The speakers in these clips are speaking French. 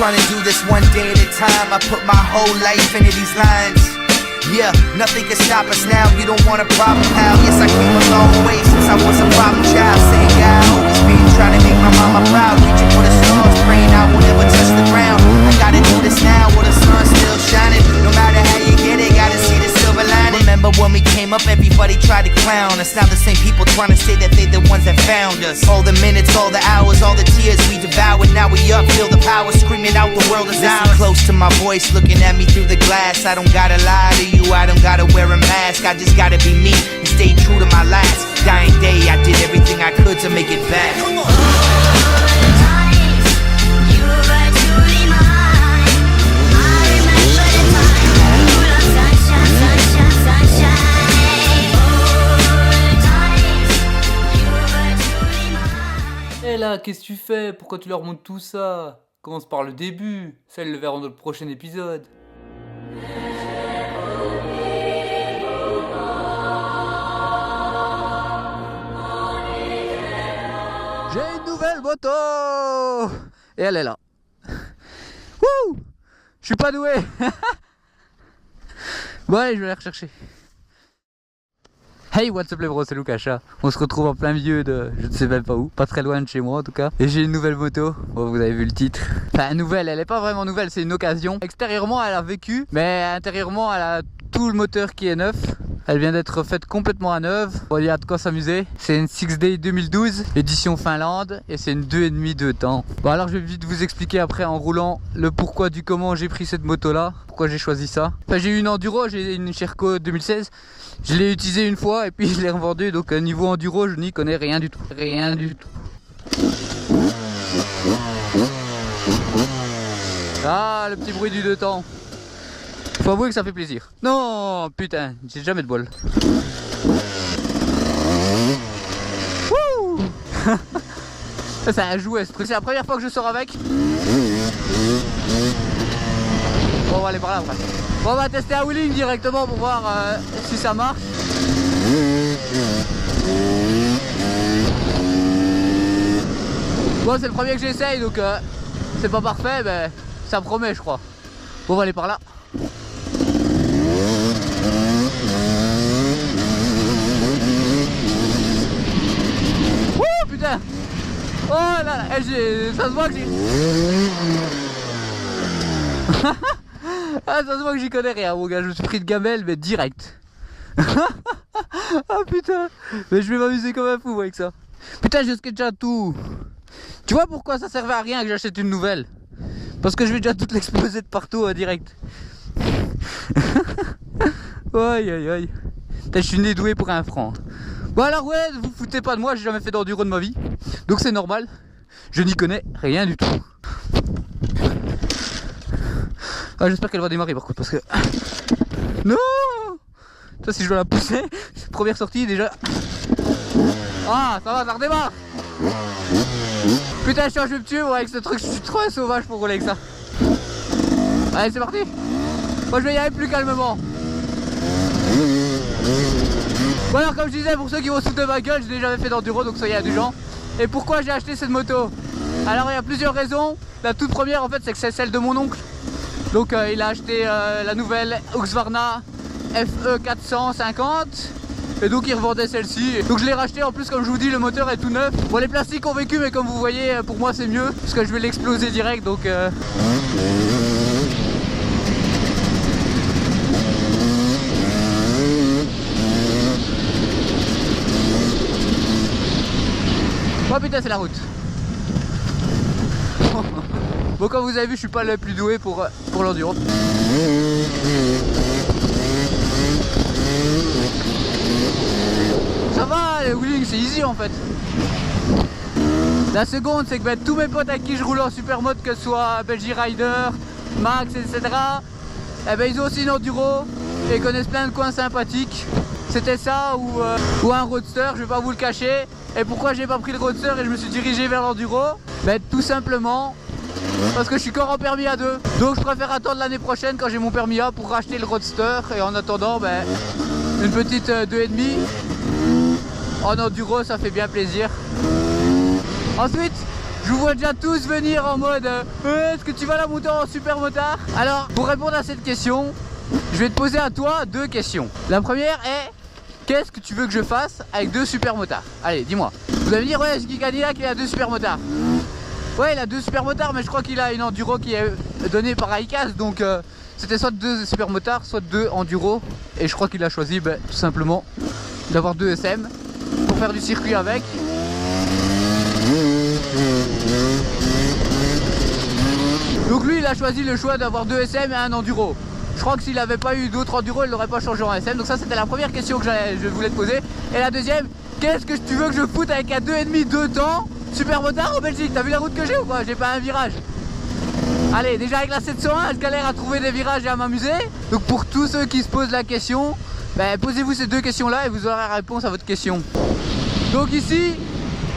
trying to do this one day at a time. I put my whole life into these lines. Yeah, nothing can stop us now. You don't want a problem, pal. Yes, I came a long way since I was a problem child. Saying God, always been trying to make my mama proud. Reaching for the stars, praying I will never touch the ground. I gotta do this now while the sun's still shining. No matter how you get it, gotta see the silver lining. Remember when we came up, everybody tried to clown us. Now the same people trying to say that they the ones that found us. All the minutes, all the hours, all the tears we devoured. Now we up, feel the power, screaming out the world is ours. Listen close to my voice, looking at me through the glass. I don't gotta lie to you, I don't gotta wear a mask. I just gotta be me and stay true to my last dying day. I did everything I could to make it back. Come on. Et là, qu'est-ce que tu fais? Pourquoi tu leur montres tout ça? Commence par le début, ça ils le verront dans le prochain épisode. J'ai une nouvelle moto! Et elle est là. Wouh! Je suis pas doué! Bon allez, je vais la rechercher. Hey, what's up les bros, c'est Lucasha. On se retrouve en plein milieu de je ne sais même pas où, pas très loin de chez moi en tout cas. Et j'ai une nouvelle moto, bon, vous avez vu le titre. Enfin nouvelle, elle est pas vraiment nouvelle, c'est une occasion. Extérieurement elle a vécu, mais intérieurement elle a tout le moteur qui est neuf. Elle vient d'être faite complètement à neuve. Bon, il y a de quoi s'amuser. C'est une 6Day 2012, édition Finlande, et c'est une 2,5 de temps. Bon alors je vais vite vous expliquer après en roulant le pourquoi du comment j'ai pris cette moto là, pourquoi j'ai choisi ça. Enfin, j'ai eu une enduro, j'ai une Sherco 2016. Je l'ai utilisée une fois et puis je l'ai revendue, donc niveau enduro je n'y connais rien du tout. Rien du tout. Ah, le petit bruit du deux temps. Faut avouer que ça fait plaisir. Non, putain, j'ai jamais de bol. Wouh. C'est un jouet ce truc, c'est la première fois que je sors avec. Bon, on va aller par là après. Bon, on va tester un wheeling directement pour voir si ça marche. Bon, c'est le premier que j'essaye donc c'est pas parfait, mais ça promet je crois. Bon, on va aller par là. Wouh, putain. Oh là là, ça se voit que j'ai... Ah, ça se voit que j'y connais rien mon gars, je me suis pris de gamelle mais direct. Ah putain, mais je vais m'amuser comme un fou avec ça. Putain, je skate déjà tout. Tu vois pourquoi ça servait à rien que j'achète une nouvelle? Parce que je vais déjà toute l'exploser de partout direct. Aïe aïe aïe. Je suis né doué pour un franc. Bon alors ouais, vous foutez pas de moi, j'ai jamais fait d'enduro de ma vie. Donc c'est normal, je n'y connais rien du tout. Ah, j'espère qu'elle va démarrer par contre parce que... Non. Ça si je dois la pousser, première sortie déjà. Ah ça va, ça redémarre. Putain, je suis un jeu tuer avec ce truc, je suis trop sauvage pour rouler avec ça. Allez c'est parti. Moi je vais y aller plus calmement. Bon alors comme je disais, pour ceux qui vont se foutre de ma gueule, j'ai déjà fait d'enduro donc soyez indulgents. Et pourquoi j'ai acheté cette moto? Alors il y a plusieurs raisons. La toute première en fait c'est que c'est celle de mon oncle. Donc il a acheté la nouvelle Husqvarna FE 450 et donc il revendait celle-ci. Donc je l'ai racheté, en plus comme je vous dis le moteur est tout neuf. Bon les plastiques ont vécu mais comme vous voyez pour moi c'est mieux parce que je vais l'exploser direct donc oh putain c'est la route. Bon comme vous avez vu je suis pas le plus doué pour l'enduro. Ça va, le wheeling c'est easy en fait. La seconde c'est que tous mes potes avec qui je roule en supermode, que ce soit Belgian Rider, Max etc, ils ont aussi une enduro et ils connaissent plein de coins sympathiques. C'était ça ou un roadster, je vais pas vous le cacher. Et pourquoi j'ai pas pris le roadster et je me suis dirigé vers l'enduro? Tout simplement parce que je suis encore en permis A2. Donc je préfère attendre l'année prochaine quand j'ai mon permis A pour racheter le roadster. Et en attendant une petite 2,5 en enduro, ça fait bien plaisir. Ensuite Je vous vois déjà tous venir en mode est-ce que tu vas la monter en super motard? Alors, pour répondre à cette question, je vais te poser à toi 2 questions. La première est qu'est-ce que tu veux que je fasse avec 2 super motards? Allez, dis-moi. Vous allez me dire, ouais, Guy Cadillac, il a 2 super motards. Ouais, il a 2 super motards, mais je crois qu'il a une enduro qui est donnée par ICAS. Donc, c'était soit 2 super motards, soit 2 enduro. Et je crois qu'il a choisi tout simplement d'avoir 2 SM pour faire du circuit avec. Donc lui, il a choisi le choix d'avoir 2 SM et un enduro. Je crois que s'il n'avait pas eu d'autres enduro, il n'aurait pas changé en SM. Donc ça, c'était la première question que je voulais te poser. Et la deuxième, qu'est-ce que tu veux que je foute avec un 2,5 2 temps super motard en Belgique? T'as vu la route que j'ai ou quoi? J'ai pas un virage. Allez, déjà avec la 701, je galère à trouver des virages et à m'amuser. Donc pour tous ceux qui se posent la question, posez-vous ces 2 questions-là et vous aurez la réponse à votre question. Donc ici,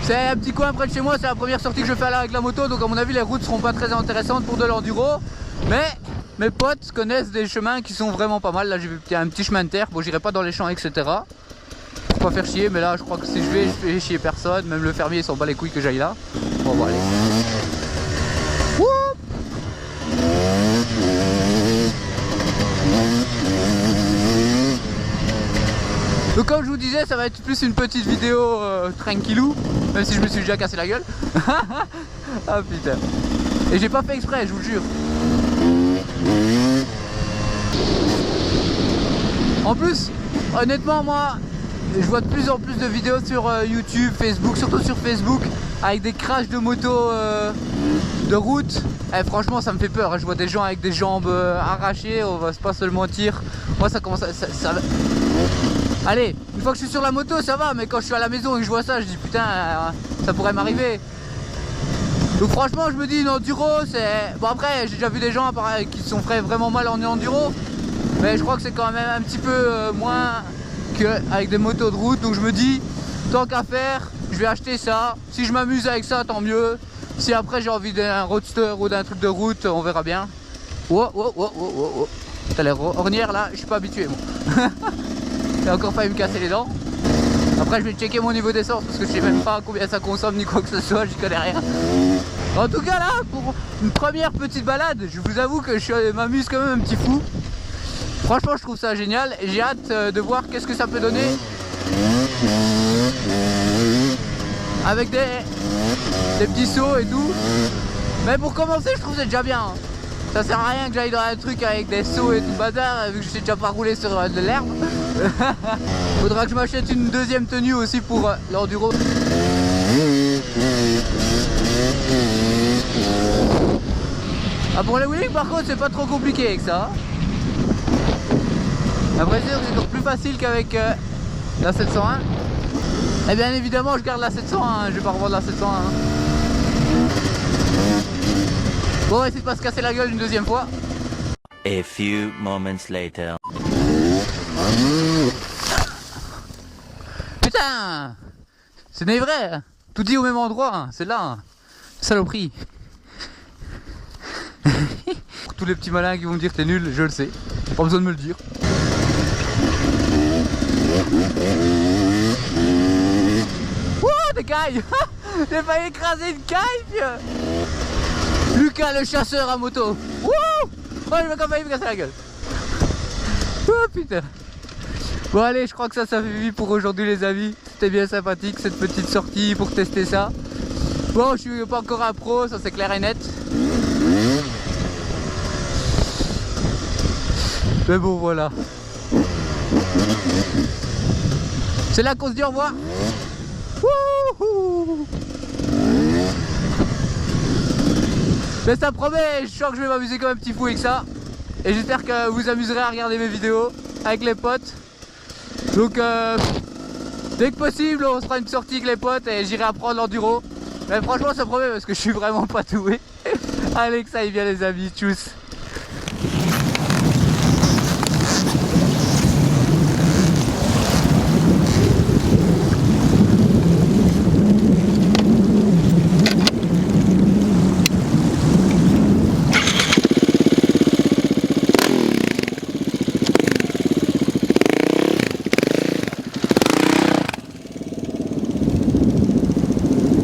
c'est un petit coin près de chez moi, c'est la première sortie que je fais là avec la moto. Donc à mon avis, les routes seront pas très intéressantes pour de l'enduro. Mais mes potes connaissent des chemins qui sont vraiment pas mal. Là, j'ai vu un petit chemin de terre. Bon, j'irai pas dans les champs, etc. Pour pas faire chier, mais là, je crois que si je fais chier personne. Même le fermier, il s'en bat les couilles que j'aille là. Bon, bon, allez. Donc comme je vous disais, ça va être plus une petite vidéo tranquillou, même si je me suis déjà cassé la gueule. Ah putain. Et j'ai pas fait exprès, je vous le jure. En plus, honnêtement, moi, je vois de plus en plus de vidéos sur YouTube, Facebook, surtout sur Facebook, avec des crashs de moto de route. Et franchement, ça me fait peur. Je vois des gens avec des jambes arrachées, on va pas se le mentir. Moi, ça commence à... Allez, une fois que je suis sur la moto, ça va, mais quand je suis à la maison et que je vois ça, je dis putain, ça pourrait m'arriver. Donc franchement, je me dis une enduro, c'est... Bon après, j'ai déjà vu des gens qui se sont fait vraiment mal en enduro, mais je crois que c'est quand même un petit peu moins qu'avec des motos de route. Donc je me dis, tant qu'à faire, je vais acheter ça. Si je m'amuse avec ça, tant mieux. Si après j'ai envie d'un roadster ou d'un truc de route, on verra bien. Oh, oh, oh, oh, oh, oh. T'as l'air ornière là, je suis pas habitué moi. J'ai encore failli me casser les dents. Après je vais checker mon niveau d'essence parce que je sais même pas combien ça consomme ni quoi que ce soit, j'y connais rien. En tout cas là, pour une première petite balade, je vous avoue que je m'amuse quand même un petit fou. Franchement je trouve ça génial et j'ai hâte de voir qu'est-ce que ça peut donner. Avec des petits sauts et tout. Mais pour commencer je trouve que c'est déjà bien. Ça sert à rien que j'aille dans un truc avec des sauts et tout bazar vu que je sais déjà pas rouler sur de l'herbe. Faudra que je m'achète une deuxième tenue aussi pour l'enduro. Ah pour les wheeling par contre c'est pas trop compliqué avec ça. À vrai dire c'est encore plus facile qu'avec la 701. Et bien évidemment je garde la 701, je vais pas revendre la 701. Bon, on va essayer de pas se casser la gueule une deuxième fois. A few moments later. Putain, ce n'est vrai. Tout dit au même endroit, c'est là. Saloperie. Pour tous les petits malins qui vont me dire t'es nul, je le sais. Pas besoin de me le dire. Wouh, des cailles. J'ai failli écraser une caille. Lucas le chasseur à moto. Wouh! Oh, il m'a quand même failli me casser la gueule. Oh putain. Bon allez, je crois que ça suffit pour aujourd'hui les amis. C'était bien sympathique cette petite sortie pour tester ça. Bon, je suis pas encore un pro, ça c'est clair et net. Mais bon voilà. C'est là qu'on se dit au revoir. Wouhou! Mais ça promet, je sens que je vais m'amuser comme un petit fou avec ça. Et j'espère que vous vous amuserez à regarder mes vidéos avec les potes. Donc dès que possible on se fera une sortie avec les potes et j'irai apprendre l'enduro. Mais franchement ça promet parce que je suis vraiment pas doué. Allez que ça aille bien les amis, tchuss.